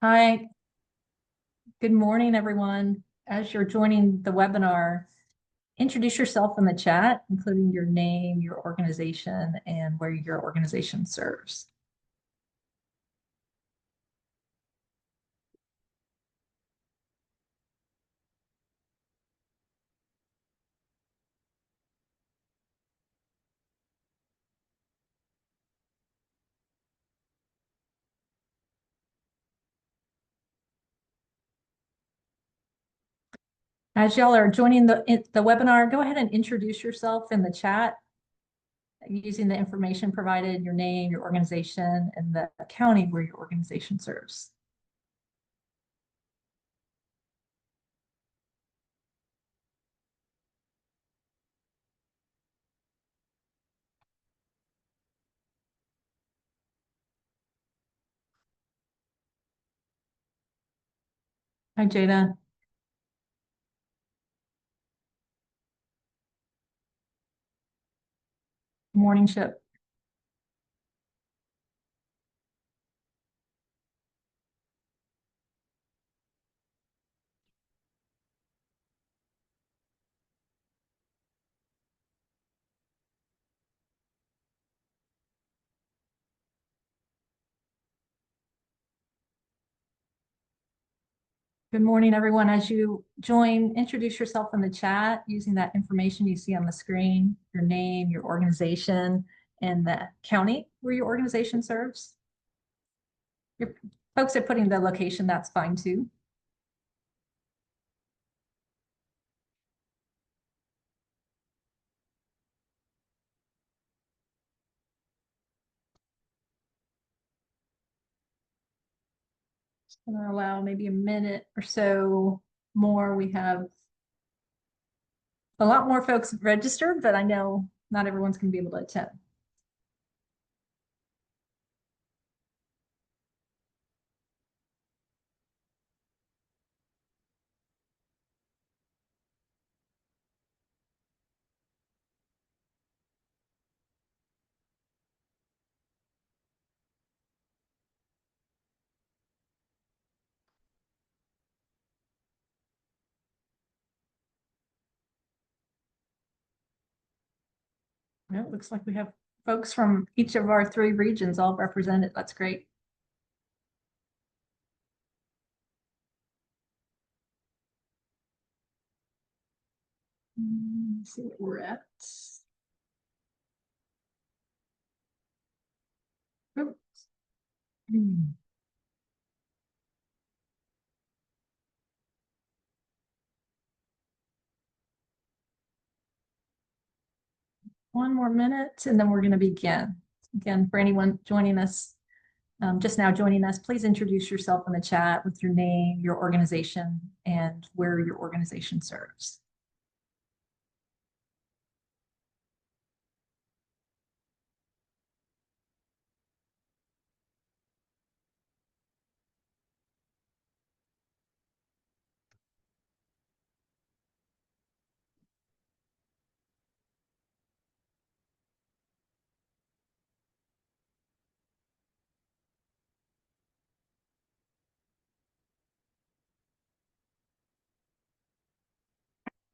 Hi, good morning, everyone. As you're joining the webinar, introduce yourself in the chat, including your name, your organization, and where your organization serves. As y'all are joining the webinar, go ahead and introduce yourself in the chat using the information provided, your name, your organization, and the county where your organization serves. Hi, Jada. Morning, Chip. Good morning, everyone. As you join, introduce yourself in the chat using that information you see on the screen, your name, your organization, and the county where your organization serves. If folks are putting the location, that's fine too. Just gonna allow maybe a minute or so more. We have a lot more folks registered, but I know not everyone's gonna be able to attend. Well, it looks like we have folks from each of our 3 regions all represented. That's great. Let's see what we're at. Oops. One more minute and then we're going to begin. Again, for anyone joining us, just now joining us, please introduce yourself in the chat with your name, your organization, and where your organization serves.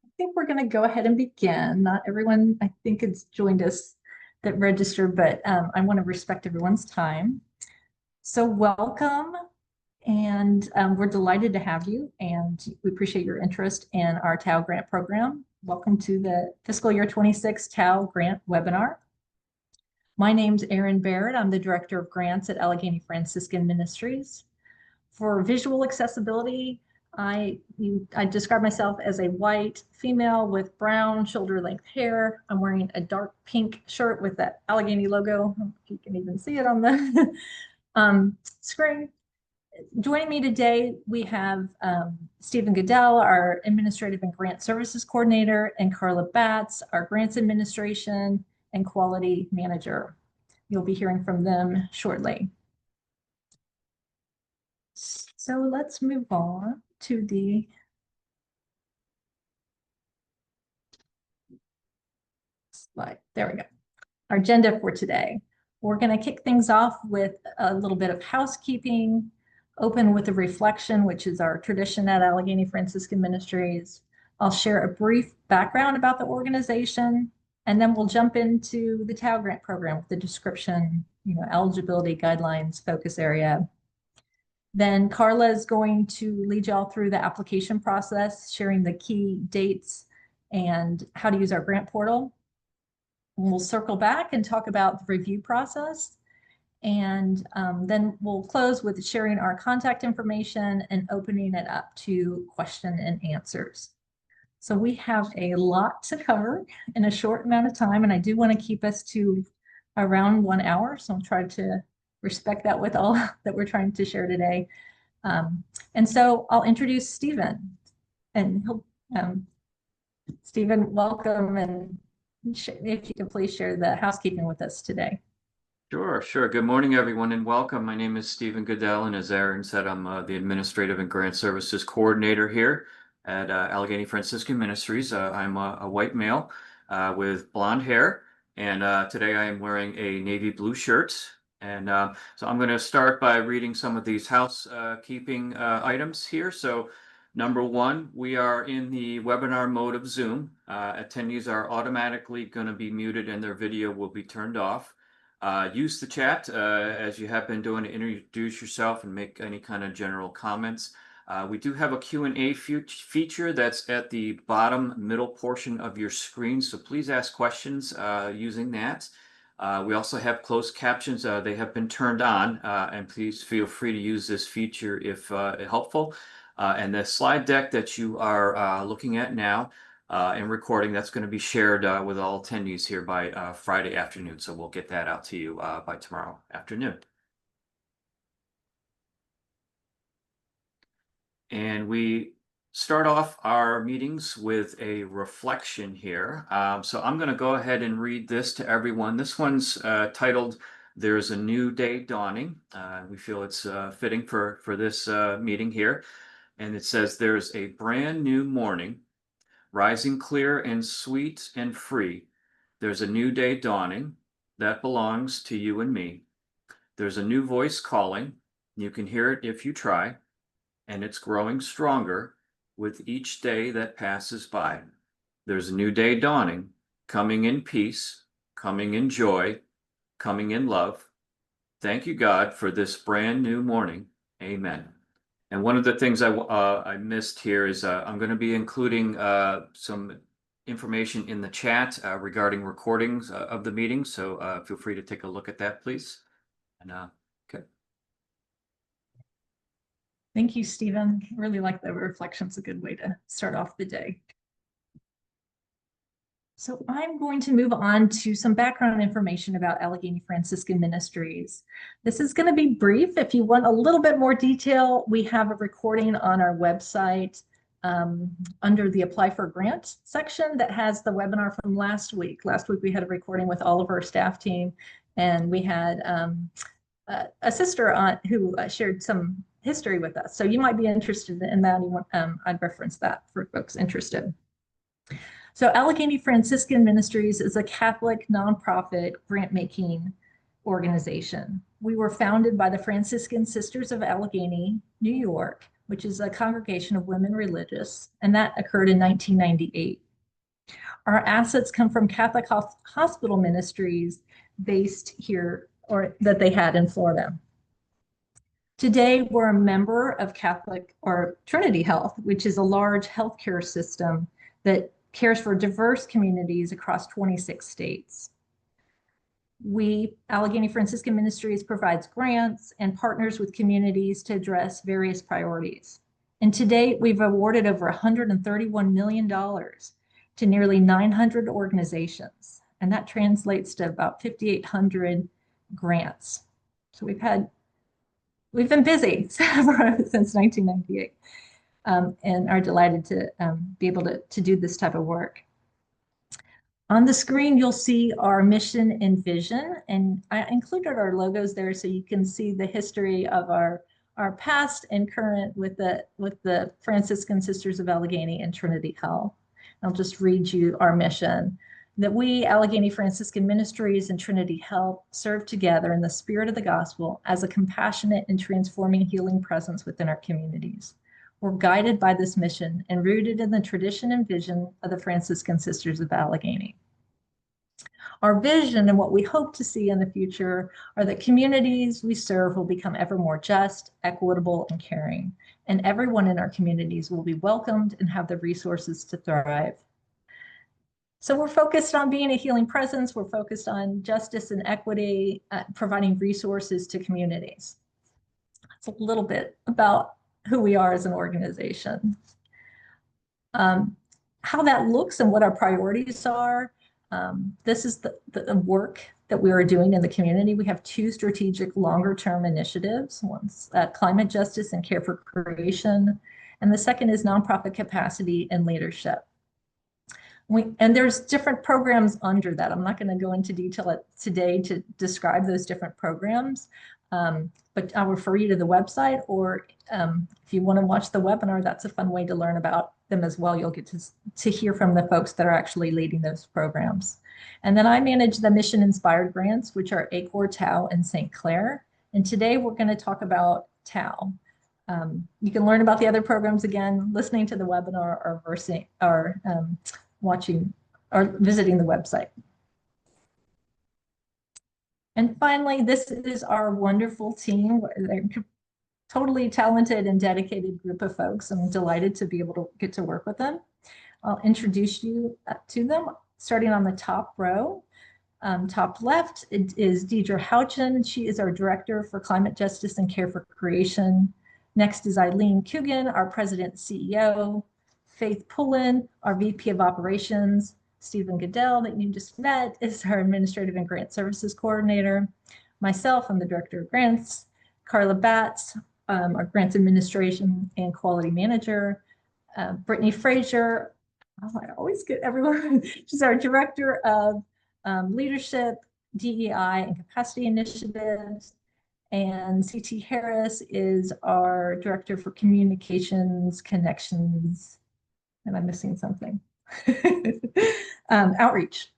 I think we're going to go ahead and begin. Not everyone, I think, has joined us that registered, but I want to respect everyone's time. So welcome, and we're delighted to have you, and we appreciate your interest in our TAO grant program. Welcome to the fiscal year 26 TAO grant webinar. My name's Erin Baird. I'm the Director of Grants at Allegheny Franciscan Ministries. For visual accessibility, I describe myself as a white female with brown shoulder-length hair. I'm wearing a dark pink shirt with that Allegheny logo. You can even see it on the screen. Joining me today, we have Stephen Goodell, our Administrative and Grant Services Coordinator, and Carla Batts, our Grants Administration and Quality Manager. You'll be hearing from them shortly. So let's move on to the slide. There we go. Our agenda for today. We're going to kick things off with a little bit of housekeeping, open with a reflection, which is our tradition at Allegheny Franciscan Ministries. I'll share a brief background about the organization, and then we'll jump into the TAO grant program with the description, eligibility guidelines, focus area. Then Carla is going to lead y'all through the application process, sharing the key dates and how to use our grant portal. And we'll circle back and talk about the review process. And then we'll close with sharing our contact information and opening it up to question and answers. So we have a lot to cover in a short amount of time, and I do want to keep us to around 1 hour. So I'll try to respect that with all that we're trying to share today. And so I'll introduce Stephen, and Stephen, welcome, and if you can please share the housekeeping with us today. Sure. Good morning, everyone, and welcome. My name is Stephen Goodell, and as Aaron said, I'm the Administrative and Grant Services Coordinator here at Allegheny Franciscan Ministries. I'm a white male with blonde hair, and today I am wearing a navy blue shirt. And so I'm going to start by reading some of these housekeeping items here. So number one, we are in the webinar mode of Zoom. Attendees are automatically going to be muted and their video will be turned off. Use the chat as you have been doing to introduce yourself and make any kind of general comments. We do have a Q&A feature that's at the bottom middle portion of your screen, so please ask questions using that. We also have closed captions. They have been turned on, and please feel free to use this feature if helpful. And the slide deck that you are looking at now and recording, that's going to be shared with all attendees here by Friday afternoon. So we'll get that out to you by tomorrow afternoon. And we start off our meetings with a reflection here. So I'm going to go ahead and read this to everyone. This one's titled, "There's a New Day Dawning." We feel it's fitting for this meeting here. And it says, "There's a brand new morning, rising clear and sweet and free. There's a new day dawning that belongs to you and me. There's a new voice calling. You can hear it if you try. And it's growing stronger with each day that passes by. There's a new day dawning, coming in peace, coming in joy, coming in love. Thank you, God, for this brand new morning. Amen." And one of the things I missed here is I'm going to be including some information in the chat regarding recordings of the meeting. So feel free to take a look at that, please. And okay. Thank you, Stephen. I really like the reflection's a good way to start off the day. So I'm going to move on to some background information about Allegheny Franciscan Ministries. This is going to be brief. If you want a little bit more detail, we have a recording on our website under the Apply for Grant section that has the webinar from last week. Last week we had a recording with all of our staff team, and we had a sister on who shared some history with us. So you might be interested in that. I'd reference that for folks interested. So Allegheny Franciscan Ministries is a Catholic nonprofit grant-making organization. We were founded by the Franciscan Sisters of Allegheny, New York, which is a congregation of women religious, and that occurred in 1998. Our assets come from Catholic hospital ministries based here, or that they had in Florida. Today, we're a member of Catholic or Trinity Health, which is a large healthcare system that cares for diverse communities across 26 states. Allegheny Franciscan Ministries provides grants and partners with communities to address various priorities. And to date, we've awarded over $131 million to nearly 900 organizations. And that translates to about 5,800 grants. So we've been busy since 1998. And are delighted to be able to do this type of work. On the screen, you'll see our mission and vision, and I included our logos there so you can see the history of our past and current with the Franciscan Sisters of Allegheny and Trinity Health. I'll just read you our mission. that we, Allegheny Franciscan Ministries and Trinity Health, serve together in the spirit of the gospel as a compassionate and transforming healing presence within our communities. We're guided by this mission and rooted in the tradition and vision of the Franciscan Sisters of Allegheny. Our vision and what we hope to see in the future are that communities we serve will become ever more just, equitable, and caring, and everyone in our communities will be welcomed and have the resources to thrive. So we're focused on being a healing presence. We're focused on justice and equity, providing resources to communities. That's a little bit about who we are as an organization. How that looks and what our priorities are. This is the work that we are doing in the community. We have two strategic longer-term initiatives. One's climate justice and care for creation, and the second is nonprofit capacity and leadership. And there's different programs under that. I'm not going to go into detail today to describe those different programs, but I'll refer you to the website, or if you want to watch the webinar, that's a fun way to learn about them as well. You'll get to hear from the folks that are actually leading those programs. And then I manage the mission inspired grants, which are ACOR, TAO, and St. Clair. And today we're going to talk about TAO. You can learn about the other programs again, listening to the webinar or watching or visiting the website. And finally, this is our wonderful team. They're totally talented and dedicated group of folks. I'm delighted to be able to get to work with them. I'll introduce you to them, starting on the top row. Top left is Deidre Houchin. She is our Director for Climate Justice and Care for Creation. Next is Eileen Coogan, our President and CEO. Faith Pullen, our VP of Operations. Stephen Goodell, that you just met, is our Administrative and Grant Services Coordinator. Myself, I'm the Director of Grants. Carla Batts, our Grants Administration and Quality Manager. Brittany Frazier, oh, I always get everyone. She's our Director of Leadership, DEI, and Capacity Initiatives. And CT Harris is our Director for Communications, Connections, and I'm missing something. Outreach.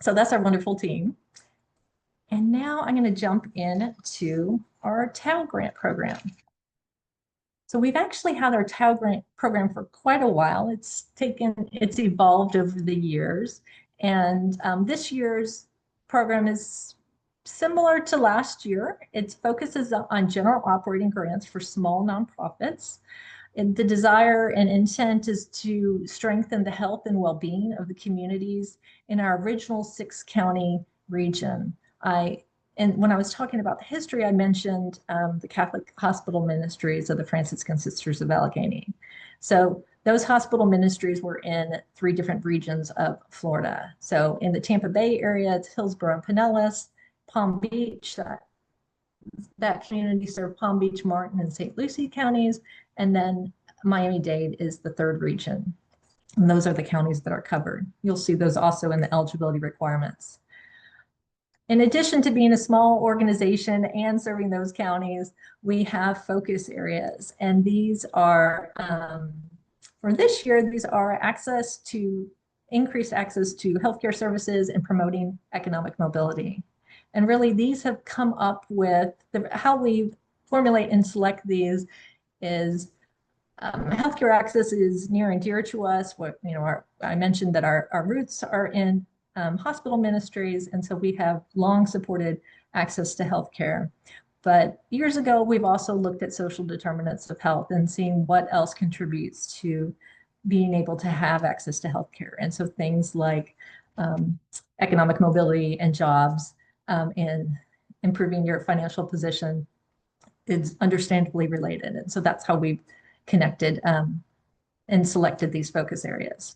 So that's our wonderful team. And now I'm going to jump into our TAO grant program. So we've actually had our TAO grant program for quite a while. It's evolved over the years. And this year's program is similar to last year. It focuses on general operating grants for small nonprofits. And the desire and intent is to strengthen the health and well-being of the communities in our original 6-county region. And when I was talking about the history, I mentioned the Catholic Hospital Ministries of the Franciscan Sisters of Allegheny. So those hospital ministries were in 3 different regions of Florida. So in the Tampa Bay area, it's Hillsborough and Pinellas. Palm Beach, that community served Palm Beach, Martin, and St. Lucie counties. And then Miami-Dade is the 3rd region. And those are the counties that are covered. You'll see those also in the eligibility requirements. In addition to being a small organization and serving those counties, we have focus areas. And these are, for this year, these are increased access to healthcare services and promoting economic mobility. And really, these have come up with how we formulate and select these is healthcare access is near and dear to us. I mentioned that our roots are in hospital ministries, and so we have long supported access to healthcare. But years ago, we've also looked at social determinants of health and seen what else contributes to being able to have access to healthcare. And so things like economic mobility and jobs, and improving your financial position is understandably related. And so that's how we've connected and selected these focus areas.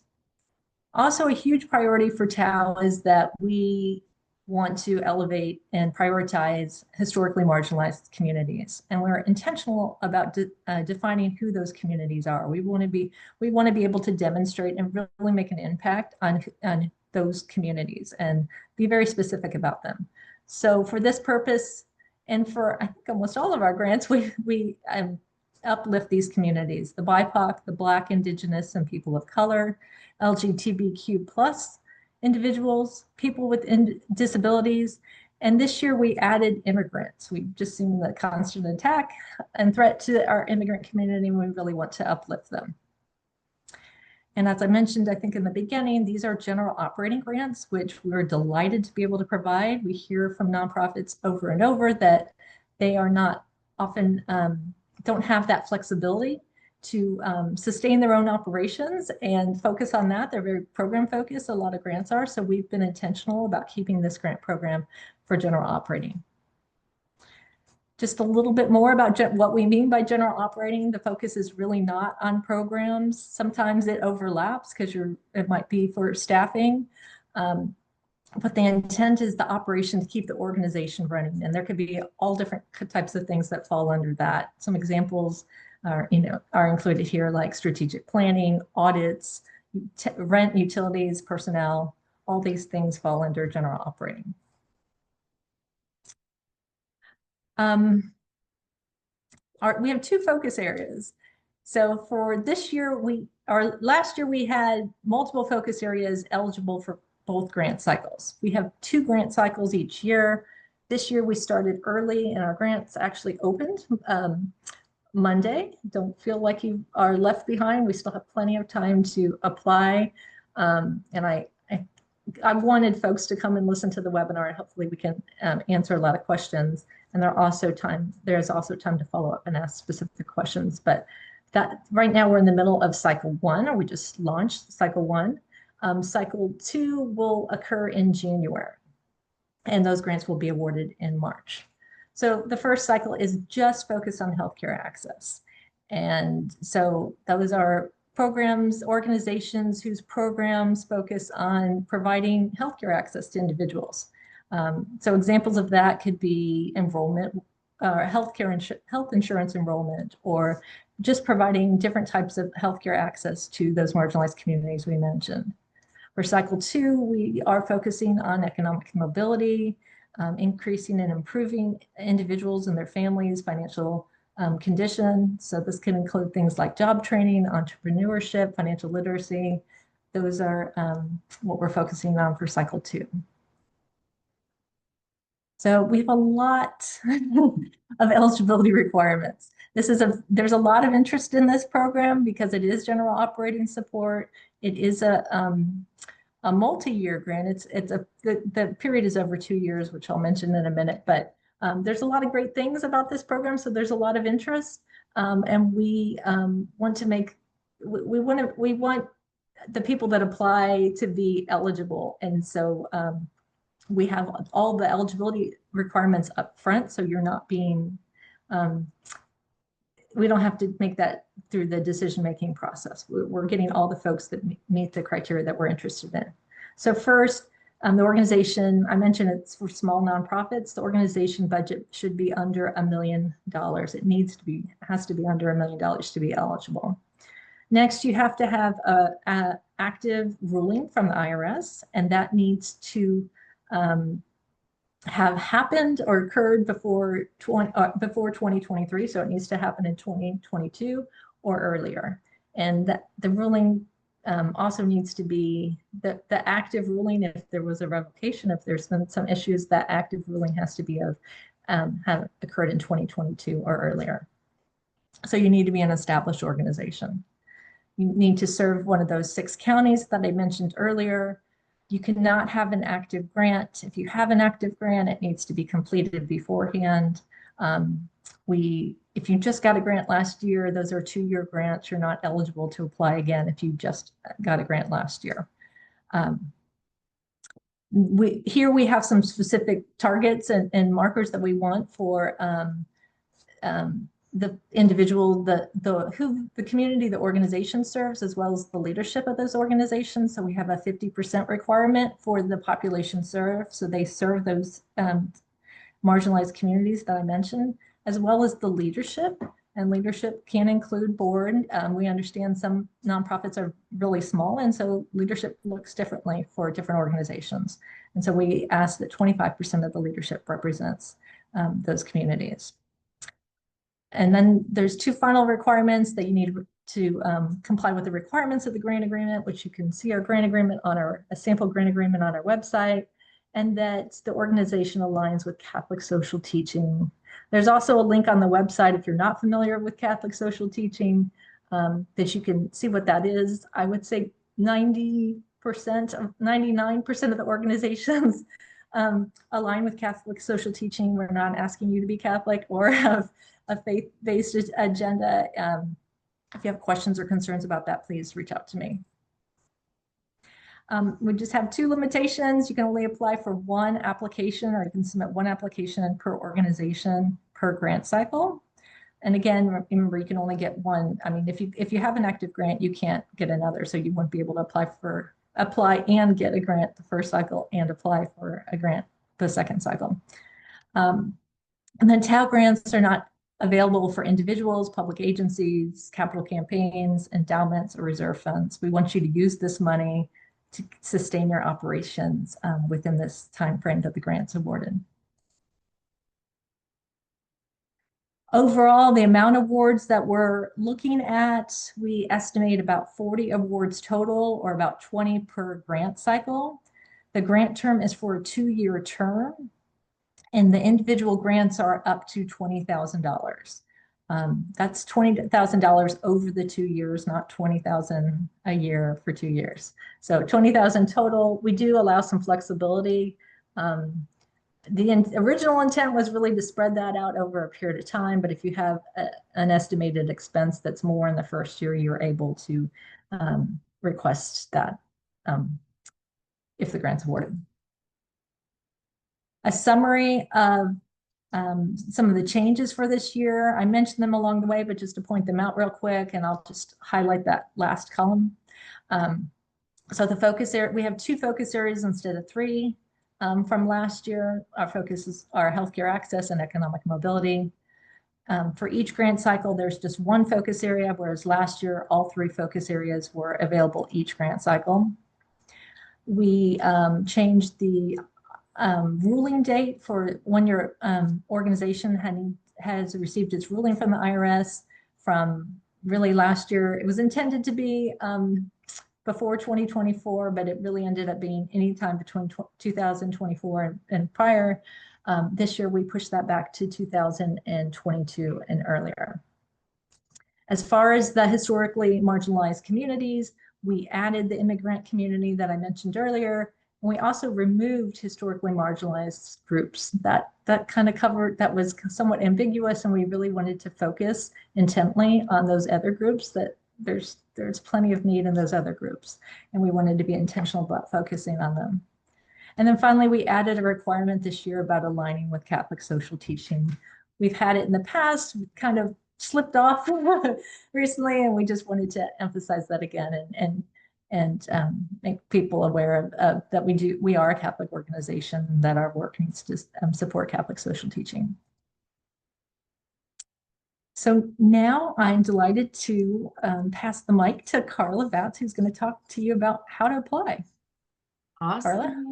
Also, a huge priority for TAO is that we want to elevate and prioritize historically marginalized communities. And we're intentional about defining who those communities are. We want to be able to demonstrate and really make an impact on those communities and be very specific about them. So for this purpose, and for I think almost all of our grants, we uplift these communities: the BIPOC, the Black, Indigenous, and people of color, LGBTQ+, individuals, people with disabilities. And this year we added immigrants. We've just seen the constant attack and threat to our immigrant community, and we really want to uplift them. And as I mentioned, I think in the beginning, these are general operating grants, which we're delighted to be able to provide. We hear from nonprofits over and over that they are not often don't have that flexibility to sustain their own operations and focus on that. They're very program focused. A lot of grants are. So we've been intentional about keeping this grant program for general operating. Just a little bit more about what we mean by general operating. The focus is really not on programs. Sometimes it overlaps because it might be for staffing. But the intent is the operation to keep the organization running. And there could be all different types of things that fall under that. Some examples are included here, like strategic planning, audits, rent, utilities, personnel. All these things fall under general operating. We have two focus areas. So for this year, last year we had multiple focus areas eligible for both grant cycles. We have 2 grant cycles each year. This year we started early and our grants actually opened Monday. Don't feel like you are left behind. We still have plenty of time to apply. And I wanted folks to come and listen to the webinar, and hopefully we can answer a lot of questions. And there's also time to follow up and ask specific questions. But that right now we're in the middle of cycle 1, or we just launched cycle 1. Cycle 2 will occur in January, and those grants will be awarded in March. So the first cycle is just focused on healthcare access. And so those are programs, organizations whose programs focus on providing healthcare access to individuals. So examples of that could be enrollment, health insurance enrollment, or just providing different types of healthcare access to those marginalized communities we mentioned. For cycle 2, we are focusing on economic mobility, increasing and improving individuals and their families' financial condition. So this can include things like job training, entrepreneurship, financial literacy. Those are what we're focusing on for cycle 2. So we have a lot of eligibility requirements. There's a lot of interest in this program because it is general operating support. It is a multi-year grant. The period is over 2 years, which I'll mention in a minute. But there's a lot of great things about this program, so there's a lot of interest, and we want the people that apply to be eligible, and so we have all the eligibility requirements up front, so you're not being we don't have to make that through the decision-making process. We're getting all the folks that meet the criteria that we're interested in. So first, the organization, I mentioned it's for small nonprofits. The organization budget should be under $1 million. It has to be under $1 million to be eligible. Next, you have to have a active ruling from the IRS, and that needs to have happened or occurred before 2023. So it needs to happen in 2022 or earlier. And the ruling also needs to be the active ruling. If there was a revocation, if there's been some issues, that active ruling has to be have occurred in 2022 or earlier. So you need to be an established organization. You need to serve one of those 6 counties that I mentioned earlier. You cannot have an active grant. If you have an active grant, it needs to be completed beforehand. If you just got a grant last year, those are 2-year grants. You're not eligible to apply again if you just got a grant last year. Here we have some specific targets and markers that we want for the individual, who the community, the organization serves, as well as the leadership of those organizations. So we have a 50% requirement for the population served. So they serve those marginalized communities that I mentioned, as well as the leadership. And leadership can include board. We understand some nonprofits are really small, and so leadership looks differently for different organizations. And so we ask that 25% of the leadership represents those communities. And then there's 2 final requirements that you need to comply with the requirements of the grant agreement, which you can see our grant agreement on a sample grant agreement on our website, and that the organization aligns with Catholic social teaching. There's also a link on the website if you're not familiar with Catholic social teaching, that you can see what that is. I would say 99% of the organizations align with Catholic social teaching. We're not asking you to be Catholic or have a faith-based agenda. If you have questions or concerns about that, please reach out to me. We just have two limitations. You can only apply for one application, or you can submit one application per organization per grant cycle. And again, remember, you can only get one. I mean, if you have an active grant, you can't get another. So you won't be able to apply and get a grant the first cycle and apply for a grant the second cycle. And then TAO grants are not available for individuals, public agencies, capital campaigns, endowments, or reserve funds. We want you to use this money to sustain your operations within this time frame that the grant's awarded. Overall, the amount of awards that we're looking at, we estimate about 40 awards total, or about 20 per grant cycle. The grant term is for a 2-year term, and the individual grants are up to $20,000. That's $20,000 over the 2 years, not $20,000 a year for 2 years. So $20,000 total. We do allow some flexibility. The original intent was really to spread that out over a period of time, but if you have an estimated expense that's more in the first year, you're able to request that if the grant's awarded. A summary of some of the changes for this year. I mentioned them along the way, but just to point them out real quick, and I'll just highlight that last column. So the focus area, we have 2 focus areas instead of 3 from last year. Our focuses are healthcare access and economic mobility. For each grant cycle, there's just 1 focus area, whereas last year, all 3 focus areas were available each grant cycle. We changed the ruling date for when your organization has received its ruling from the IRS from really last year. It was intended to be before 2024, but it really ended up being anytime between 2024 and prior. This year, we pushed that back to 2022 and earlier. As far as the historically marginalized communities, we added the immigrant community that I mentioned earlier. And we also removed historically marginalized groups. That kind of covered, that was somewhat ambiguous, and we really wanted to focus intently on those other groups, that there's plenty of need in those other groups, and we wanted to be intentional about focusing on them. And then finally, we added a requirement this year about aligning with Catholic social teaching. We've had it in the past, kind of slipped off recently, and we just wanted to emphasize that again and make people aware of that we are a Catholic organization, that our work needs to support Catholic social teaching. So now I'm delighted to pass the mic to Carla Batts, who's going to talk to you about how to apply. Awesome. Carla?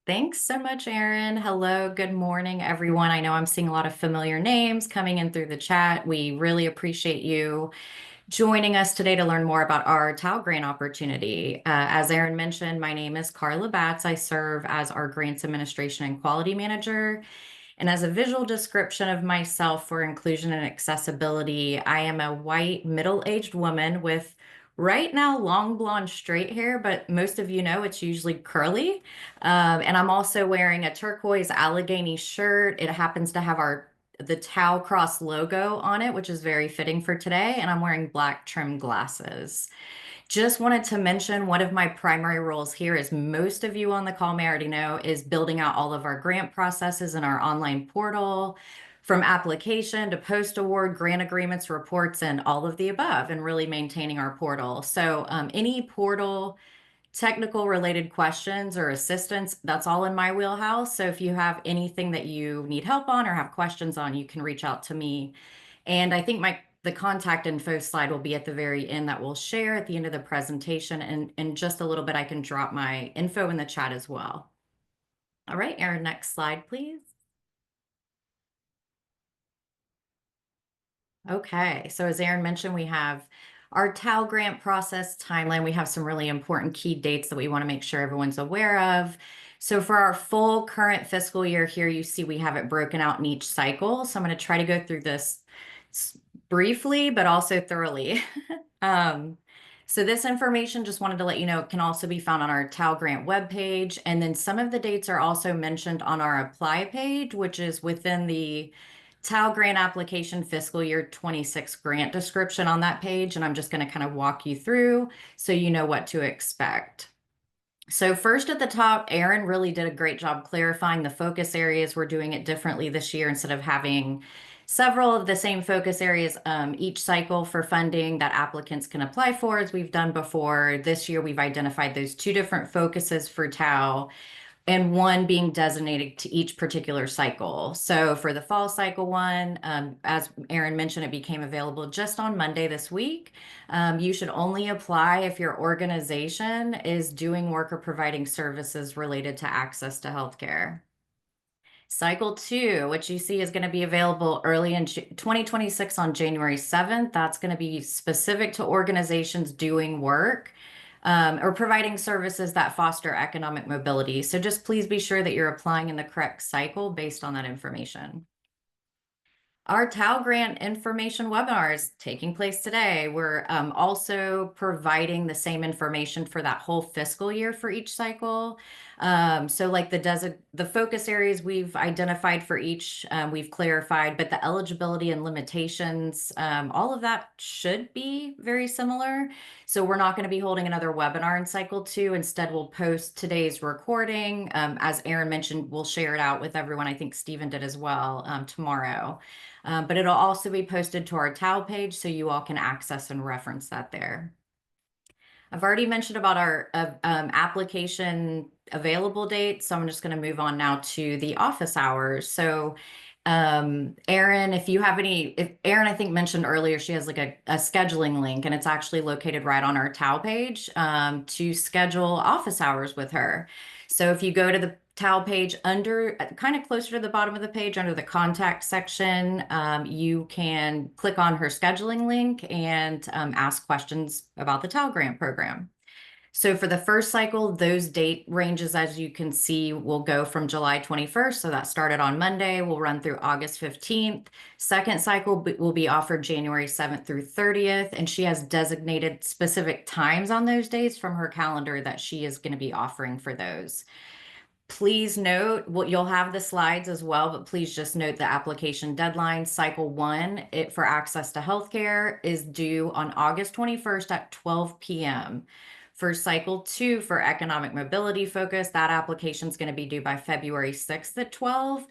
Thanks so much, Erin. Hello, good morning, everyone. I know I'm seeing a lot of familiar names coming in through the chat. We really appreciate you joining us today to learn more about our TAO grant opportunity. As Erin mentioned, my name is Carla Batts. I serve as our Grants Administration and Quality Manager. And as a visual description of myself for inclusion and accessibility, I am a white middle-aged woman with right now long blonde straight hair, but most of you know it's usually curly. And I'm also wearing a turquoise Allegheny shirt. It happens to have the TAO Cross logo on it, which is very fitting for today. And I'm wearing black trim glasses. Just wanted to mention one of my primary roles here, as most of you on the call may already know, is building out all of our grant processes in our online portal, from application to post-award, grant agreements, reports, and all of the above, and really maintaining our portal. So any portal technical related questions or assistance, that's all in my wheelhouse. So if you have anything that you need help on or have questions on, you can reach out to me. And I think the contact info slide will be at the very end that we'll share at the end of the presentation. And in just a little bit, I can drop my info in the chat as well. All right, Erin, next slide, please. Okay, so as Erin mentioned, we have our TAL grant process timeline, we have some really important key dates that we want to make sure everyone's aware of. So for our full current fiscal year here, you see we have it broken out in each cycle. So I'm going to try to go through this briefly, but also thoroughly. So this information, just wanted to let you know, can also be found on our TAL grant webpage. And then some of the dates are also mentioned on our apply page, which is within the TAL grant application fiscal year 26 grant description on that page. And I'm just going to kind of walk you through so you know what to expect. So first at the top, Erin really did a great job clarifying the focus areas. We're doing it differently this year instead of having several of the same focus areas each cycle for funding that applicants can apply for, as we've done before. This year, we've identified those 2 different focuses for TAL, and one being designated to each particular cycle. So for the fall cycle one, as Erin mentioned, it became available just on Monday this week. You should only apply if your organization is doing work or providing services related to access to healthcare. Cycle 2, which you see is going to be available early in 2026 on January 7th. That's going to be specific to organizations doing work or providing services that foster economic mobility. So just please be sure that you're applying in the correct cycle based on that information. Our TAL grant information webinar is taking place today. We're also providing the same information for that whole fiscal year for each cycle. So like the focus areas we've identified for each, we've clarified, but the eligibility and limitations, all of that should be very similar. So we're not going to be holding another webinar in cycle 2. Instead, we'll post today's recording. As Erin mentioned, we'll share it out with everyone. I think Stephen did as well tomorrow. But it'll also be posted to our TAL page so you all can access and reference that there. I've already mentioned about our application available date, so I'm just going to move on now to the office hours. So Erin, if Erin, I think mentioned earlier, she has like a scheduling link, and it's actually located right on our TAL page to schedule office hours with her. So if you go to the TAL page under, kind of closer to the bottom of the page under the contact section, you can click on her scheduling link and ask questions about the TAL grant program. So for the first cycle, those date ranges, as you can see, will go from July 21st. So that started on Monday, will run through August 15th. Second cycle will be offered January 7th through 30th. And she has designated specific times on those days from her calendar that she is going to be offering for those. Please note, you'll have the slides as well, but please just note the application deadline. Cycle 1 for access to healthcare is due on August 21st at 12 p.m. For cycle 2 for economic mobility focus, that application is going to be due by February 6th at 12.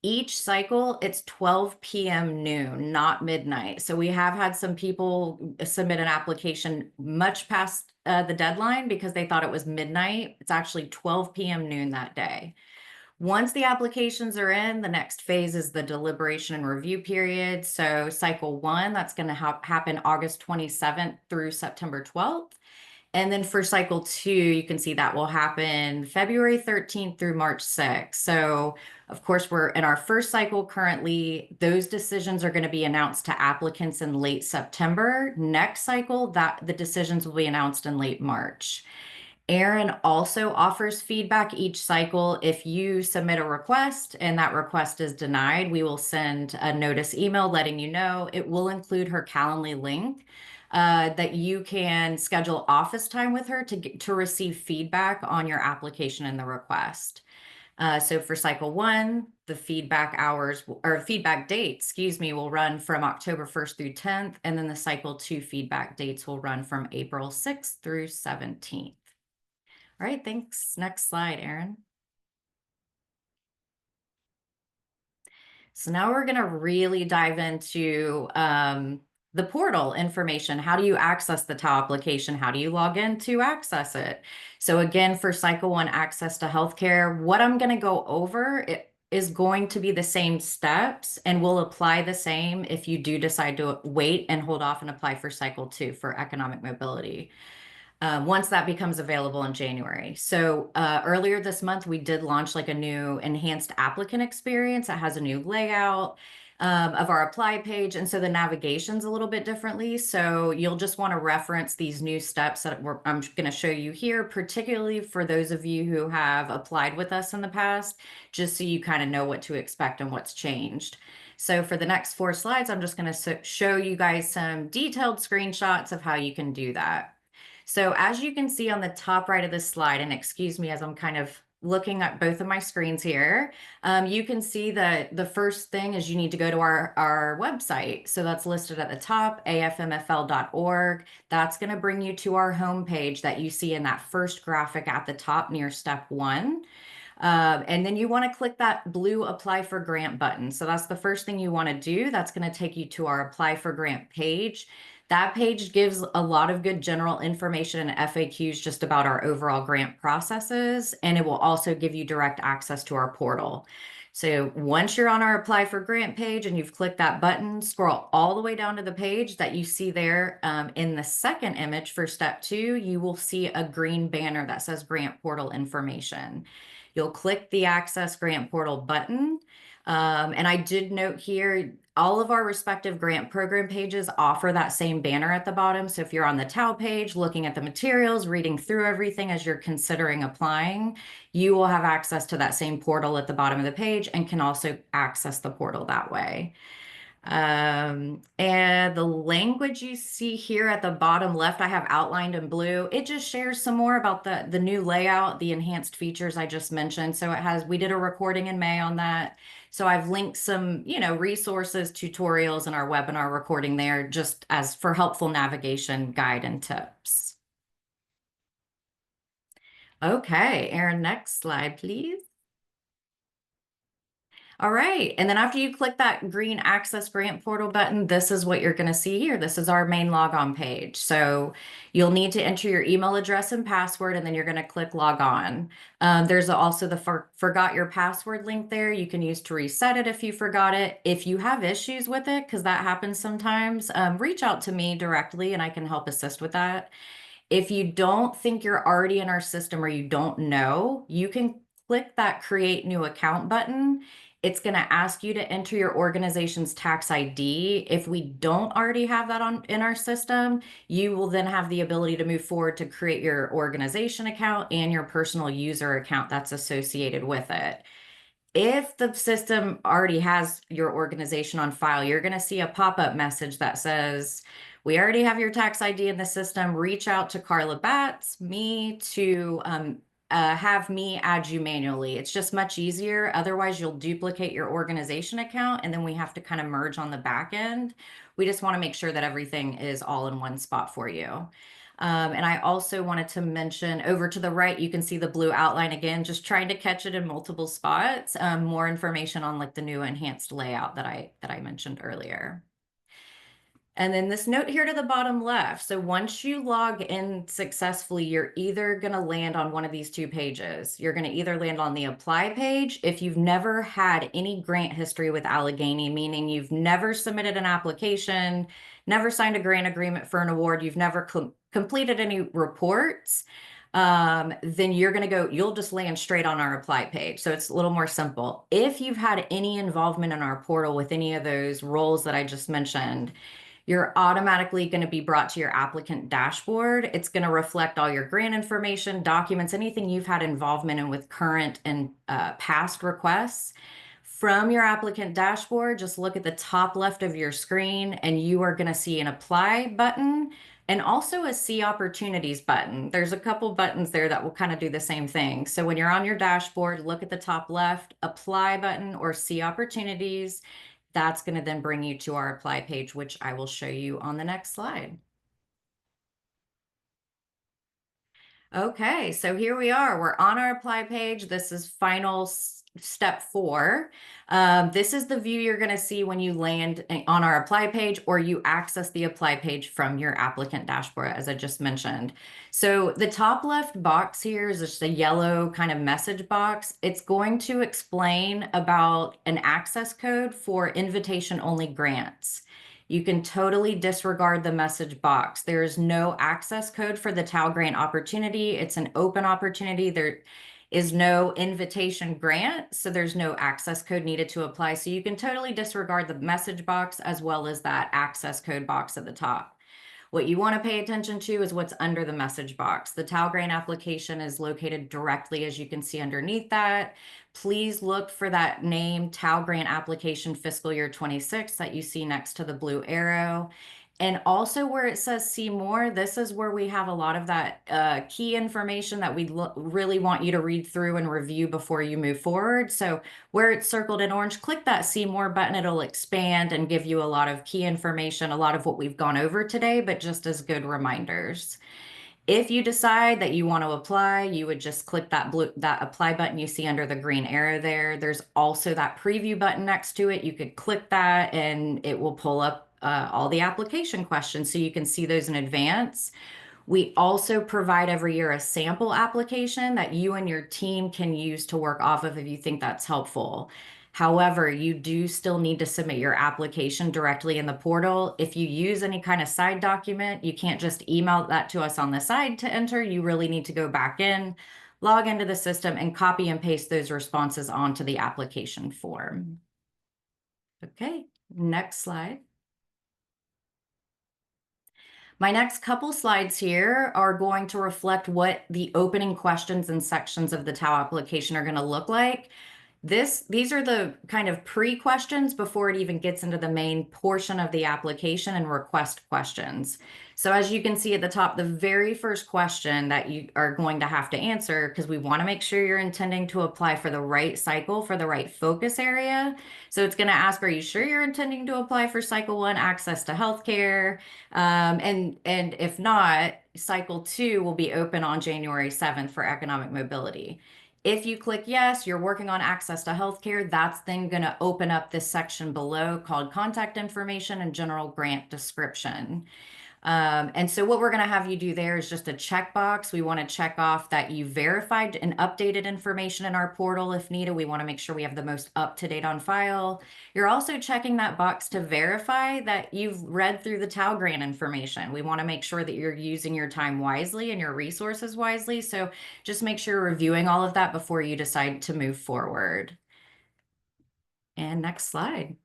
Each cycle, it's 12 p.m. noon, not midnight. So we have had some people submit an application much past the deadline because they thought it was midnight. It's actually 12 p.m. noon that day. Once the applications are in, the next phase is the deliberation and review period. So cycle 1, that's going to happen August 27th through September 12th. And then for cycle 2, you can see that will happen February 13th through March 6th. So of course, we're in our first cycle currently. Those decisions are going to be announced to applicants in late September. Next cycle, the decisions will be announced in late March. Erin also offers feedback each cycle. If you submit a request and that request is denied, we will send a notice email letting you know. It will include her Calendly link that you can schedule office time with her to receive feedback on your application and the request. So for cycle 1, the feedback date, will run from October 1st through 10th, and then the cycle 2 feedback dates will run from April 6th through 17th. All right, thanks. Next slide, Erin. So now we're going to really dive into the portal information. How do you access the TAL application? How do you log in to access it? So again, for cycle 1 access to healthcare, what I'm going to go over is going to be the same steps and will apply the same if you do decide to wait and hold off and apply for cycle 2 for economic mobility. Once that becomes available in January. So earlier this month, we did launch like a new enhanced applicant experience. It has a new layout. of our apply page. And so the navigation's a little bit differently. So you'll just want to reference these new steps that I'm going to show you here, particularly for those of you who have applied with us in the past, just so you kind of know what to expect and what's changed. So for the next 4 slides, I'm just going to show you guys some detailed screenshots of how you can do that. So as you can see on the top right of this slide, and excuse me as I'm kind of looking at both of my screens here, you can see that the first thing is you need to go to our website. So that's listed at the top, afmfl.org. That's going to bring you to our homepage that you see in that first graphic at the top near step 1. And then you want to click that blue apply for grant button. So that's the first thing you want to do. That's going to take you to our apply for grant page. That page gives a lot of good general information and FAQs just about our overall grant processes, and it will also give you direct access to our portal. So once you're on our apply for grant page and you've clicked that button, scroll all the way down to the page that you see there. In the second image for step 2, you will see a green banner that says grant portal information. You'll click the access grant portal button. And I did note here, all of our respective grant program pages offer that same banner at the bottom. So if you're on the TAL page, looking at the materials, reading through everything as you're considering applying, you will have access to that same portal at the bottom of the page and can also access the portal that way. And the language you see here at the bottom left, I have outlined in blue. It just shares some more about the new layout, the enhanced features I just mentioned. So we did a recording in May on that. So I've linked some, resources, tutorials, and our webinar recording there just as for helpful navigation guide and tips. Okay, Erin, next slide, please. All right, and then after you click that green Access Grant Portal button, this is what you're going to see here. This is our main logon page. So you'll need to enter your email address and password, and then you're going to click Log On. There's also the Forgot Your Password link there. You can use to reset it if you forgot it. If you have issues with it, because that happens sometimes, reach out to me directly, and I can help assist with that. If you don't think you're already in our system or you don't know, you can click that Create New Account button. It's going to ask you to enter your organization's tax ID. If we don't already have that in our system, you will then have the ability to move forward to create your organization account and your personal user account that's associated with it. If the system already has your organization on file, you're going to see a pop-up message that says, we already have your tax ID in the system. Reach out to Carla Batts, me, to have me add you manually. It's just much easier. Otherwise, you'll duplicate your organization account, and then we have to kind of merge on the back end. We just want to make sure that everything is all in one spot for you. And I also wanted to mention over to the right, you can see the blue outline again, just trying to catch it in multiple spots. More information on like the new enhanced layout that I mentioned earlier. And then this note here to the bottom left. So once you log in successfully, you're either going to land on one of these 2 pages. You're going to either land on the apply page if you've never had any grant history with Allegheny, meaning you've never submitted an application, never signed a grant agreement for an award, you've never completed any reports. Then you'll just land straight on our apply page. So it's a little more simple. If you've had any involvement in our portal with any of those roles that I just mentioned, you're automatically going to be brought to your applicant dashboard. It's going to reflect all your grant information, documents, anything you've had involvement in with current and past requests. From your applicant dashboard, just look at the top left of your screen and you are going to see an apply button and also a see opportunities button. There's a couple buttons there that will kind of do the same thing. So when you're on your dashboard, look at the top left, apply button or see opportunities. That's going to then bring you to our apply page, which I will show you on the next slide. Okay, so here we are. We're on our apply page. This is final step 4. This is the view you're going to see when you land on our apply page or you access the apply page from your applicant dashboard, as I just mentioned. So the top left box here is just a yellow kind of message box. It's going to explain about an access code for invitation-only grants. You can totally disregard the message box. There is no access code for the TAL grant opportunity. It's an open opportunity. is no invitation grant, so there's no access code needed to apply. So you can totally disregard the message box as well as that access code box at the top. What you want to pay attention to is what's under the message box. The Tau Grant application is located directly, as you can see underneath that. Please look for that name, Tau Grant Application Fiscal Year 26, that you see next to the blue arrow. And also where it says see more, this is where we have a lot of that key information that we really want you to read through and review before you move forward. So where it's circled in orange, click that see more button. It'll expand and give you a lot of key information, a lot of what we've gone over today, but just as good reminders. If you decide that you want to apply, you would just click that apply button you see under the green arrow there. There's also that preview button next to it. You could click that and it will pull up all the application questions so you can see those in advance. We also provide every year a sample application that you and your team can use to work off of if you think that's helpful. However, you do still need to submit your application directly in the portal. If you use any kind of side document, you can't just email that to us on the side to enter. You really need to go back in, log into the system, and copy and paste those responses onto the application form. Okay, next slide. My next couple slides here are going to reflect what the opening questions and sections of the Tau application are going to look like. These are the kind of pre-questions before it even gets into the main portion of the application and request questions. So as you can see at the top, the very first question that you are going to have to answer, because we want to make sure you're intending to apply for the right cycle, for the right focus area. So it's going to ask, are you sure you're intending to apply for cycle 1, access to healthcare? And if not, cycle 2 will be open on January 7th for economic mobility. If you click yes, you're working on access to healthcare, that's then going to open up this section below called contact information and general grant description. And so what we're going to have you do there is just a checkbox. We want to check off that you verified and updated information in our portal if needed. We want to make sure we have the most up-to-date on file. You're also checking that box to verify that you've read through the Tau Grant information. We want to make sure that you're using your time wisely and your resources wisely. So just make sure you're reviewing all of that before you decide to move forward. And next slide.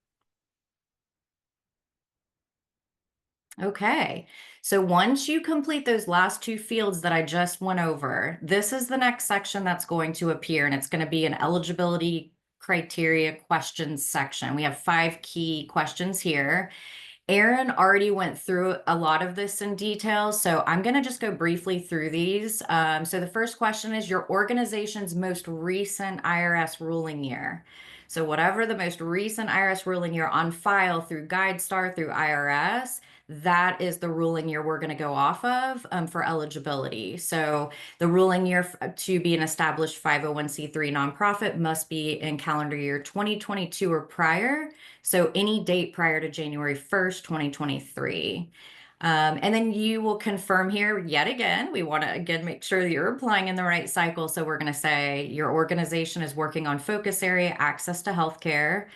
Okay, so once you complete those last 2 fields that I just went over, this is the next section that's going to appear, and it's going to be an eligibility criteria questions section. We have 5 key questions here. Aaron already went through a lot of this in detail, so I'm going to just go briefly through these. So the first question is your organization's most recent IRS ruling year. So whatever the most recent IRS ruling year on file through GuideStar, through IRS, that is the ruling year we're going to go off of for eligibility. So the ruling year to be an established 501c3 nonprofit must be in calendar year 2022 or prior. So any date prior to January 1st, 2023. And then you will confirm here yet again. We want to again make sure that you're applying in the right cycle. So we're going to say your organization is working on focus area access to healthcare.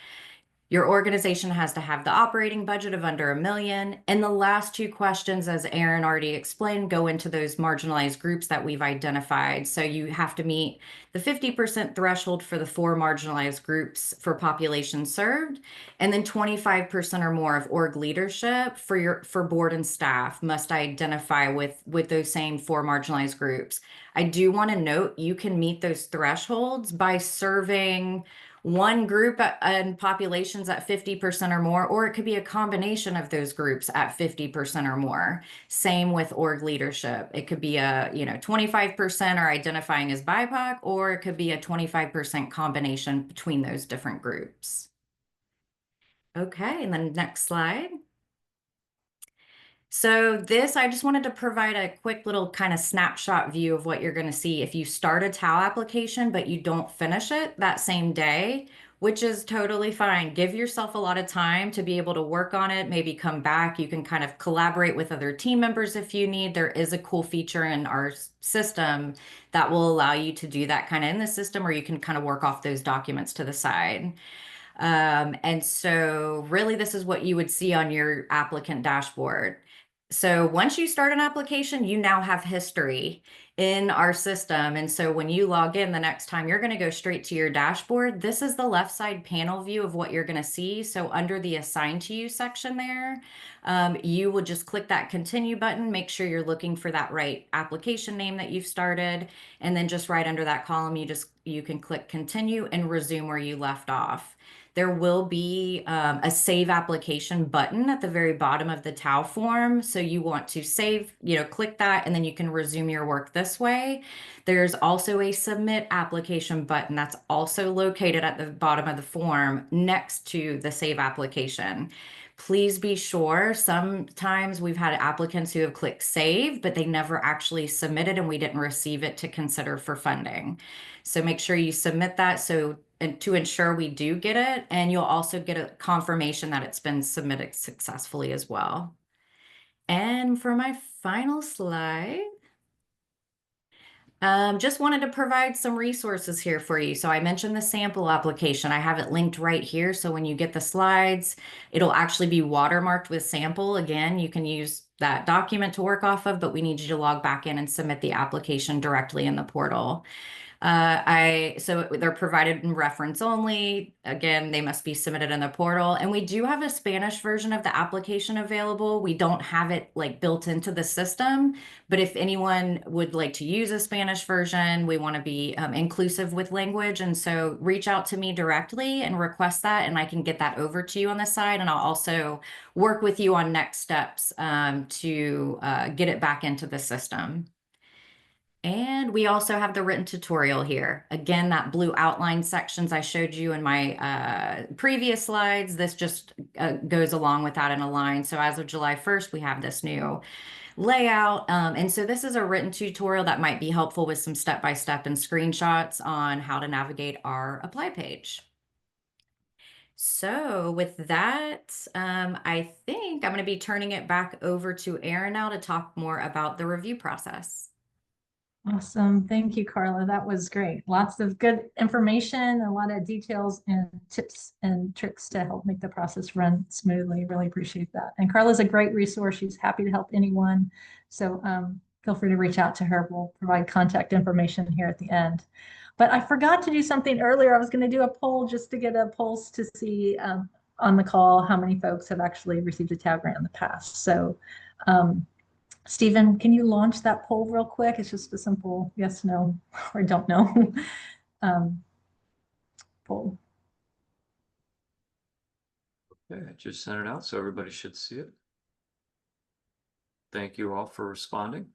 Your organization has to have the operating budget of under $1 million. And the last 2 questions, as Aaron already explained, go into those marginalized groups that we've identified. So you have to meet the 50% threshold for the 4 marginalized groups for population served, and then 25% or more of org leadership for board and staff must identify with those same 4 marginalized groups. I do want to note you can meet those thresholds by serving one group and populations at 50% or more, or it could be a combination of those groups at 50% or more. Same with org leadership. It could be a 25% are identifying as BIPOC, or it could be a 25% combination between those different groups. Okay, and then next slide. So this, I just wanted to provide a quick little kind of snapshot view of what you're going to see if you start a Tau application, but you don't finish it that same day, which is totally fine. Give yourself a lot of time to be able to work on it, maybe come back. You can kind of collaborate with other team members if you need. There is a cool feature in our system that will allow you to do that kind of in the system, or you can kind of work off those documents to the side. And so really this is what you would see on your applicant dashboard. So once you start an application, you now have history in our system. And so when you log in the next time, you're going to go straight to your dashboard. This is the left side panel view of what you're going to see. So under the Assign to You section there, you will just click that continue button, make sure you're looking for that right application name that you've started. And then just right under that column, you can click continue and resume where you left off. There will be a save application button at the very bottom of the TAO form. So you want to save, click that, and then you can resume your work this way. There's also a submit application button that's also located at the bottom of the form next to the save application. Please be sure, sometimes we've had applicants who have clicked save, but they never actually submitted and we didn't receive it to consider for funding. So make sure you submit that and to ensure we do get it, and you'll also get a confirmation that it's been submitted successfully as well. And for my final slide, just wanted to provide some resources here for you. So I mentioned the sample application. I have it linked right here. So when you get the slides, it'll actually be watermarked with sample. Again, you can use that document to work off of, but we need you to log back in and submit the application directly in the portal. So they're provided in reference only. Again, they must be submitted in the portal. And we do have a Spanish version of the application available. We don't have it like built into the system, but if anyone would like to use a Spanish version, we want to be inclusive with language. And so reach out to me directly and request that, and I can get that over to you on the side. And I'll also work with you on next steps to get it back into the system. And we also have the written tutorial here. Again, that blue outline sections I showed you in my previous slides, this just goes along with that in a line. So as of July 1st, we have this new layout. And so this is a written tutorial that might be helpful with some step-by-step and screenshots on how to navigate our apply page. So with that, I think I'm going to be turning it back over to Erin now to talk more about the review process. Awesome. Thank you, Carla. That was great. Lots of good information, a lot of details and tips and tricks to help make the process run smoothly. Really appreciate that. And Carla's a great resource. She's happy to help anyone. So feel free to reach out to her. We'll provide contact information here at the end. But I forgot to do something earlier. I was going to do a poll just to get a pulse to see on the call how many folks have actually received a TAO grant in the past. So Stephen, can you launch that poll real quick? It's just a simple yes, no, or don't know poll. Okay, I just sent it out, so everybody should see it. Thank you all for responding.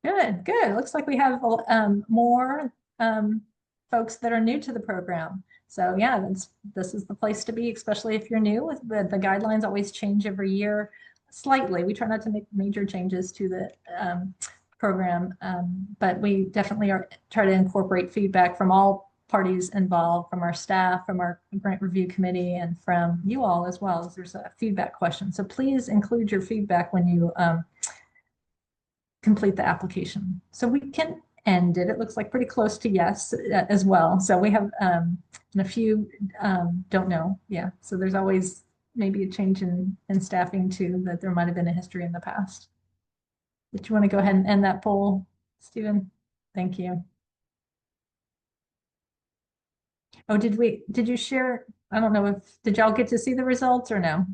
Good, good. Looks like we have more folks that are new to the program. So yeah, this is the place to be, especially if you're new. With the guidelines always change every year slightly. We try not to make major changes to the program, but we definitely try to incorporate feedback from all parties involved, from our staff, from our grant review committee, and from you all as well. As there's a feedback question. So please include your feedback when you complete the application. So we can end it. It looks like pretty close to yes as well. So we have and a few don't know. Yeah. So there's always maybe a change in staffing too, that there might have been a history in the past. Did you want to go ahead and end that poll, Stephen? Thank you. Oh, did you share? I don't know did y'all get to see the results or no?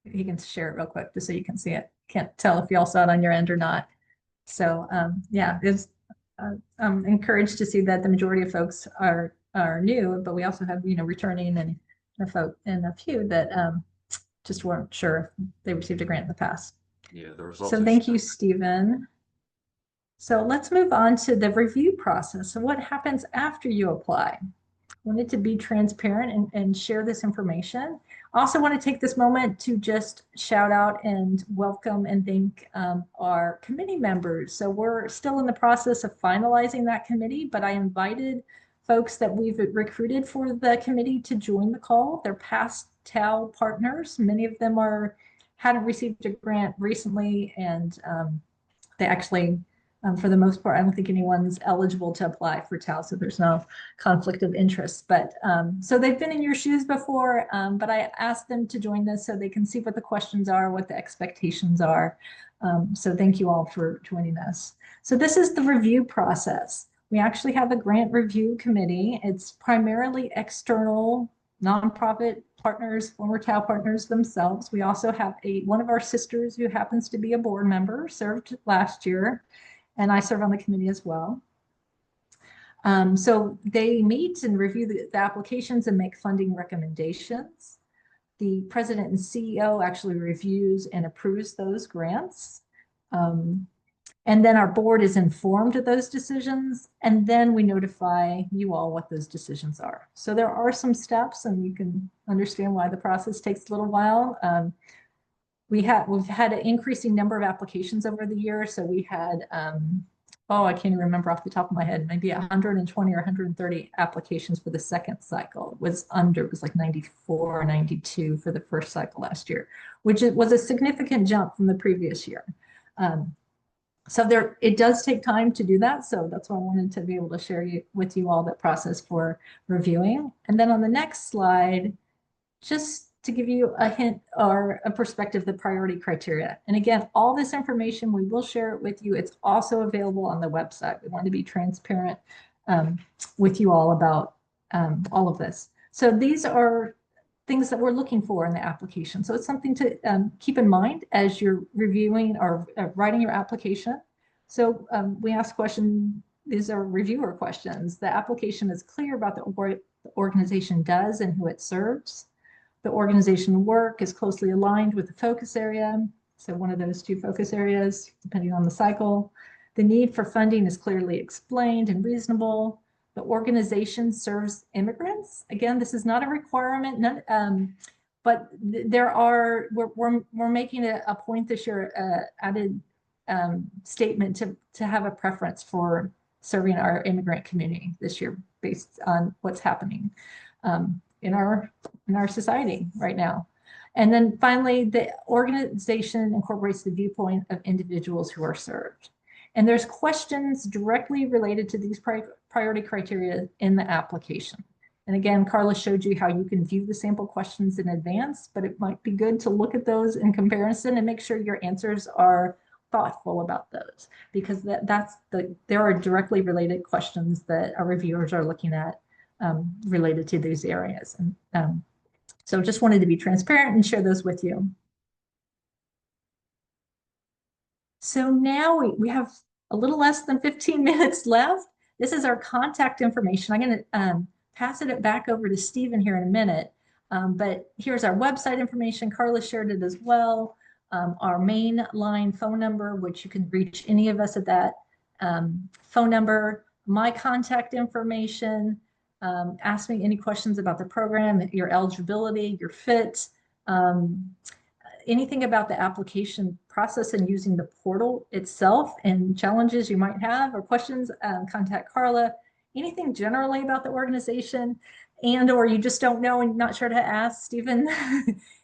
You can share it real quick just so you can see it. Can't tell if y'all saw it on your end or not. So yeah, I'm encouraged to see that the majority of folks are new, but we also have returning and a few that just weren't sure if they received a grant in the past. Yeah, the results. So thank you, Stephen. So let's move on to the review process. So what happens after you apply? Wanted to be transparent and share this information. Also want to take this moment to just shout out and welcome and thank our committee members. So we're still in the process of finalizing that committee, but I invited folks that we've recruited for the committee to join the call. They're past TAO partners. Many of them hadn't received a grant recently, and they actually For the most part, I don't think anyone's eligible to apply for TAL, so there's no conflict of interest. But so they've been in your shoes before, but I asked them to join this so they can see what the questions are, what the expectations are. So thank you all for joining us. So this is the review process. We actually have a grant review committee. It's primarily external nonprofit partners, former TAL partners themselves. We also have one of our sisters who happens to be a board member, served last year, and I serve on the committee as well. So they meet and review the applications and make funding recommendations. The president and CEO actually reviews and approves those grants. And then our board is informed of those decisions, and then we notify you all what those decisions are. So there are some steps, and you can understand why the process takes a little while. We've had an increasing number of applications over the year. So we had, I can't even remember off the top of my head, maybe 120 or 130 applications for the second cycle. It was like 94 or 92 for the first cycle last year, which was a significant jump from the previous year. So it does take time to do that. So that's why I wanted to be able to share with you all that process for reviewing. And then on the next slide, just to give you a hint or a perspective, the priority criteria. And again, all this information, we will share it with you. It's also available on the website. We want to be transparent with you all about all of this. So these are things that we're looking for in the application. So it's something to keep in mind as you're reviewing or writing your application. So we ask questions, these are reviewer questions. The application is clear about what the organization does and who it serves. The organization work is closely aligned with the focus area. So one of those two focus areas, depending on the cycle. The need for funding is clearly explained and reasonable. The organization serves immigrants. Again, this is not a requirement, but we're making a point this year, added statement to have a preference for serving our immigrant community this year based on what's happening in our society right now. And then finally, the organization incorporates the viewpoint of individuals who are served. And there's questions directly related to these priority criteria in the application. And again, Carla showed you how you can view the sample questions in advance, but it might be good to look at those in comparison and make sure your answers are thoughtful about those, because there are directly related questions that our reviewers are looking at related to these areas. And so just wanted to be transparent and share those with you. So now we have a little less than 15 minutes left. This is our contact information. I'm going to pass it back over to Stephen here in a minute. But here's our website information. Carla shared it as well. Our main line phone number, which you can reach any of us at that phone number. My contact information. Ask me any questions about the program, your eligibility, your fit. Anything about the application process and using the portal itself and challenges you might have or questions, contact Carla. Anything generally about the organization or you just don't know and not sure to ask, Stephen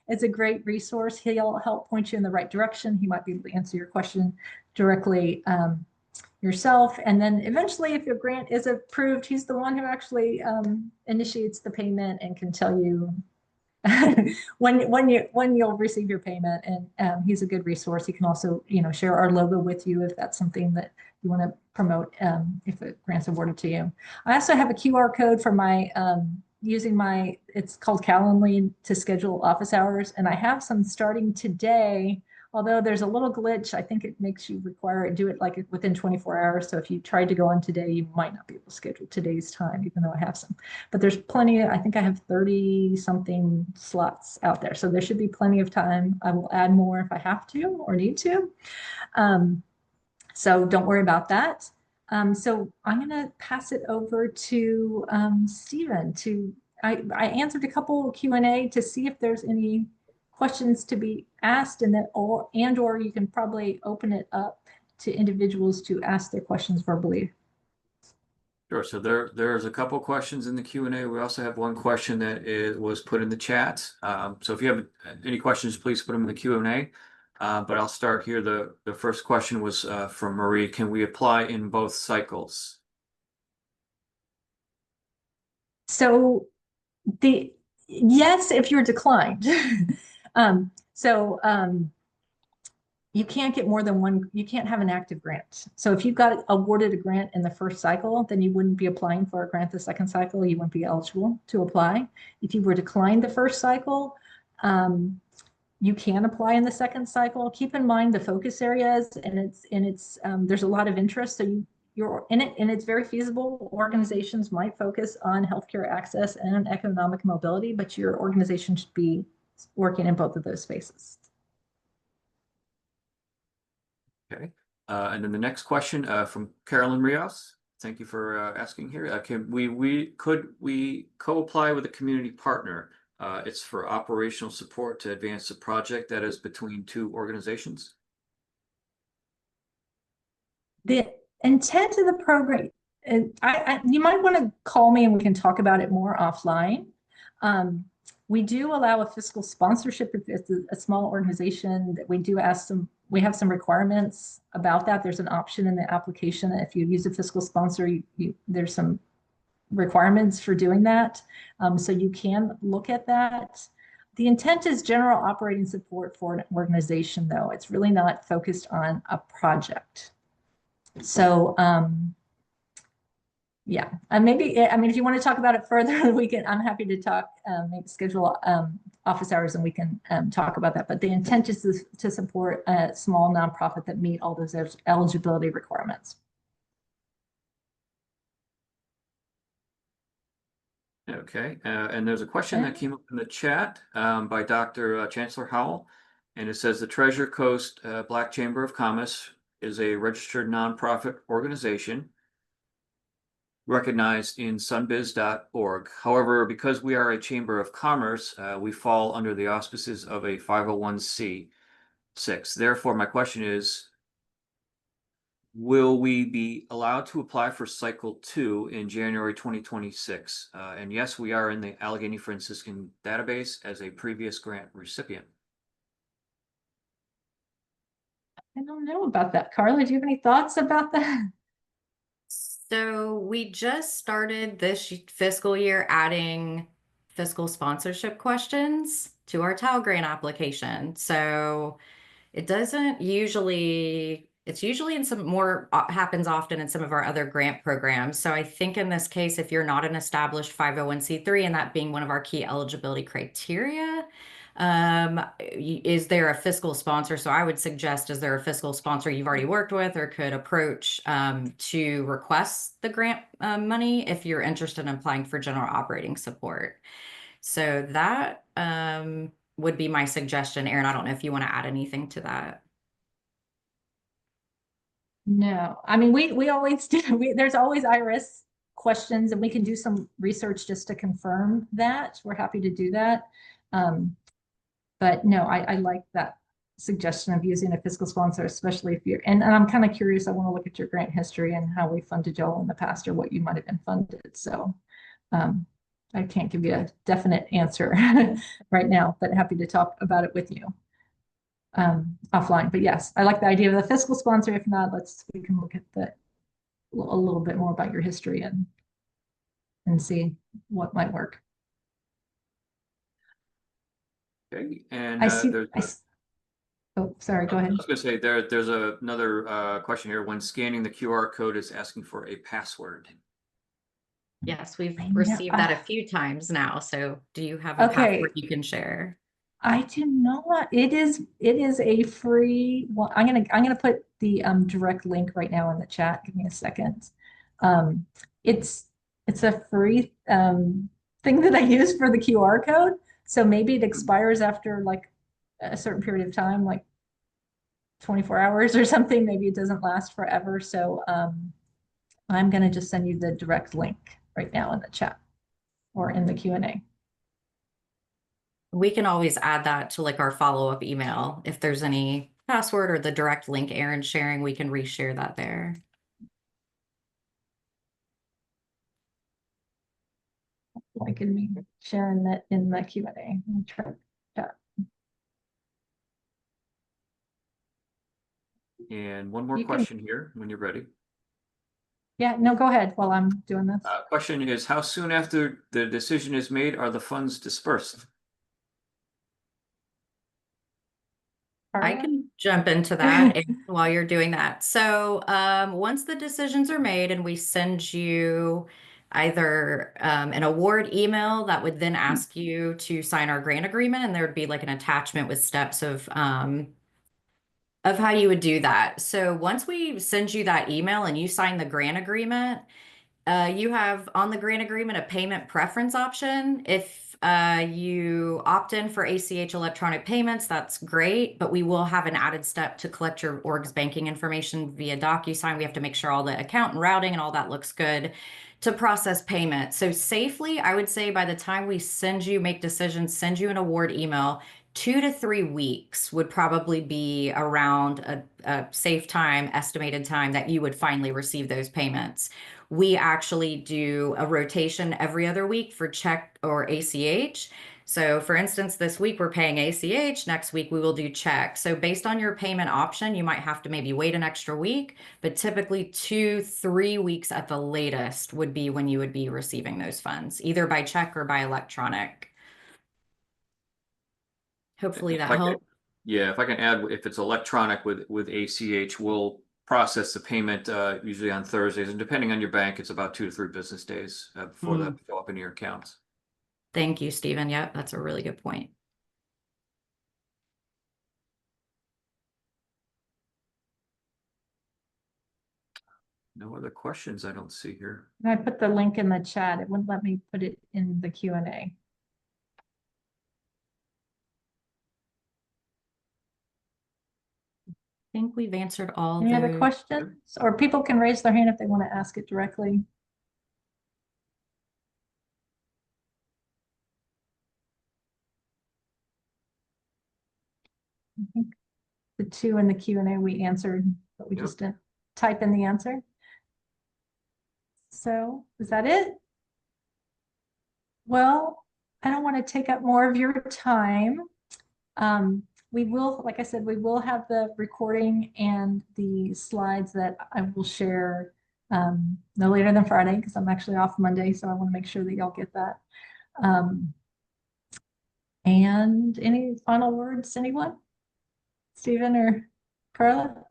is a great resource. He'll help point you in the right direction. He might be able to answer your question directly yourself. And then eventually, if your grant is approved, he's the one who actually initiates the payment and can tell you when you'll receive your payment. And he's a good resource. He can also, share our logo with you if that's something that you want to promote if a grant's awarded to you. I also have a QR code for my it's called Calendly to schedule office hours, and I have some starting today. Although there's a little glitch, I think it makes you do it like within 24 hours. So if you tried to go on today, you might not be able to schedule today's time, even though I have some. But there's plenty, I think I have 30 something slots out there. So there should be plenty of time. I will add more if I have to or need to. So don't worry about that. So I'm going to pass it over to Stephen. I answered a couple Q&A to see if there's any questions to be asked, and or you can probably open it up to individuals to ask their questions verbally. Sure. So there's a couple questions in the Q&A. We also have one question that was put in the chat. So if you have any questions, please put them in the Q&A. But I'll start here. The first question was from Marie. Can we apply in both cycles? So yes, if you're declined. So you can't get more than one, you can't have an active grant. So if you got awarded a grant in the first cycle, then you wouldn't be applying for a grant the second cycle. You wouldn't be eligible to apply. If you were declined the first cycle, you can apply in the second cycle. Keep in mind the focus areas, and there's a lot of interest. So you're in it, and it's very feasible. Organizations might focus on healthcare access and economic mobility, but your organization should be working in both of those spaces. Okay. And then the next question from Carolyn Rios. Thank you for asking here. Could we co-apply with a community partner? It's for operational support to advance a project that is between two organizations. The intent of the program, and you might want to call me and we can talk about it more offline. We do allow a fiscal sponsorship if it's a small organization. That we have some requirements about that. There's an option in the application that if you use a fiscal sponsor, there's some requirements for doing that. So you can look at that. The intent is general operating support for an organization, though. It's really not focused on a project. So yeah, and maybe, I mean, if you want to talk about it further, I'm happy to talk, maybe schedule office hours and we can talk about that. But the intent is to support a small nonprofit that meet all those eligibility requirements. Okay, and there's a question that came up in the chat by Dr. Chancellor Howell, and it says the Treasure Coast Black Chamber of Commerce is a registered nonprofit organization recognized in sunbiz.org. However, because we are a Chamber of Commerce, we fall under the auspices of a 501c6. Therefore, my question is, will we be allowed to apply for cycle 2 in January 2026? And yes, we are in the Allegheny Franciscan database as a previous grant recipient. I don't know about that. Carla, do you have any thoughts about that? So we just started this fiscal year adding fiscal sponsorship questions to our TAL grant application. So it doesn't usually, it's usually in some more, happens often in some of our other grant programs. So I think in this case, if you're not an established 501c3 and that being one of our key eligibility criteria, is there a fiscal sponsor? So I would suggest, is there a fiscal sponsor you've already worked with or could approach to request the grant money if you're interested in applying for general operating support? So that would be my suggestion. Erin, I don't know if you want to add anything to that. No, I mean, we always do. There's always IRS questions and we can do some research just to confirm that. We're happy to do that. But no, I like that suggestion of using a fiscal sponsor, especially if you're, and I'm kind of curious, I want to look at your grant history and how we funded y'all in the past or what you might have been funded. So I can't give you a definite answer right now, but happy to talk about it with you offline. But yes, I like the idea of the fiscal sponsor. If not, we can look at a little bit more about your history and see what might work. Okay, and I see. Oh, sorry, go ahead. I was going to say there's another question here. When scanning the QR code, is asking for a password. Yes, we've received that a few times now. So do you have a password you can share? I do not. It is a free one. I'm gonna put the direct link right now in the chat. Give me a second. It's a free thing that I use for the QR code. So maybe it expires after like a certain period of time, like 24 hours or something. Maybe it doesn't last forever. So I'm gonna just send you the direct link right now in the chat or in the Q&A. We can always add that to like our follow-up email. If there's any password or the direct link Erin's sharing, we can reshare that there. Like in me sharing that in the Q&A. Let me try that. And one more You can- question here when you're ready. Yeah, no, go ahead while I'm doing this. Question is, how soon after the decision is made are the funds dispersed? I Carla? can jump into that while you're doing that. So, once the decisions are made and we send you either an award email that would then ask you to sign our grant agreement, and there would be like an attachment with steps of how you would do that. So once we send you that email and you sign the grant agreement, you have on the grant agreement a payment preference option. If you opt in for ACH electronic payments, that's great, but we will have an added step to collect your org's banking information via DocuSign. We have to make sure all the account and routing and all that looks good to process payment. So safely, I would say by the time we make decisions, send you an award email, 2 to 3 weeks would probably be around a safe time, estimated time that you would finally receive those payments. We actually do a rotation every other week for check or ACH. So for instance, this week we're paying ACH, next week we will do check. So based on your payment option, you might have to maybe wait an extra week, but typically 2, 3 weeks at the latest would be when you would be receiving those funds, either by check or by electronic. Hopefully that helped. Yeah, if I can add, if it's electronic with ACH, we'll process the payment usually on Thursdays, and depending on your bank, it's about 2 to 3 business days before that show up in your accounts. Thank you, Stephen. Yep, that's a really good point. No other questions I don't see here. I put the link in the chat. It wouldn't let me put it in the Q&A. I think we've answered all Any other those. questions? Or people can raise their hand if they want to ask it directly. I think the 2 in the Q&A we answered, but we just didn't type in the answer. So is that it? Well, I don't want to take up more of your time. We will, like I said, we will have the recording and the slides that I will share no later than Friday, because I'm actually off Monday, so I want to make sure that y'all get that. And any final words, anyone? Stephen or Carla?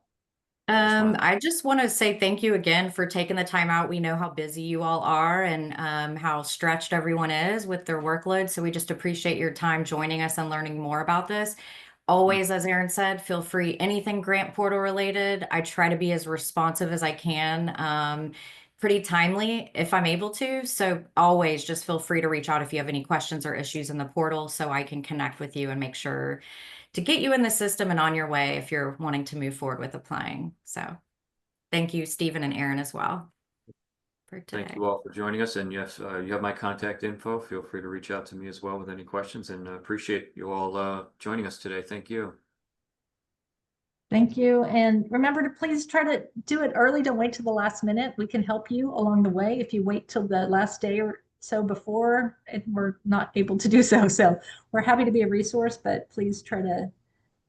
I just want to say thank you again for taking the time out. We know how busy you all are and how stretched everyone is with their workload. So we just appreciate your time joining us and learning more about this. Always, as Aaron said, feel free, anything grant portal related. I try to be as responsive as I can, pretty timely if I'm able to. So always just feel free to reach out if you have any questions or issues in the portal so I can connect with you and make sure to get you in the system and on your way if you're wanting to move forward with applying. So thank you, Stephen and Aaron, as well for today. Thank you all for joining us. And yes, you have my contact info. Feel free to reach out to me as well with any questions, and appreciate you all joining us today. Thank you. Thank you. And remember to please try to do it early. Don't wait till the last minute. We can help you along the way. If you wait till the last day or so before, we're not able to do so. So we're happy to be a resource, but please try to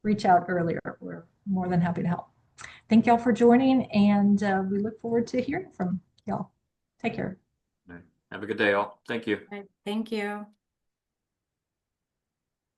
reach out earlier. We're more than happy to help. Thank y'all for joining, and we look forward to hearing from y'all. Take care. Have a good day, all. Thank you. Thank you.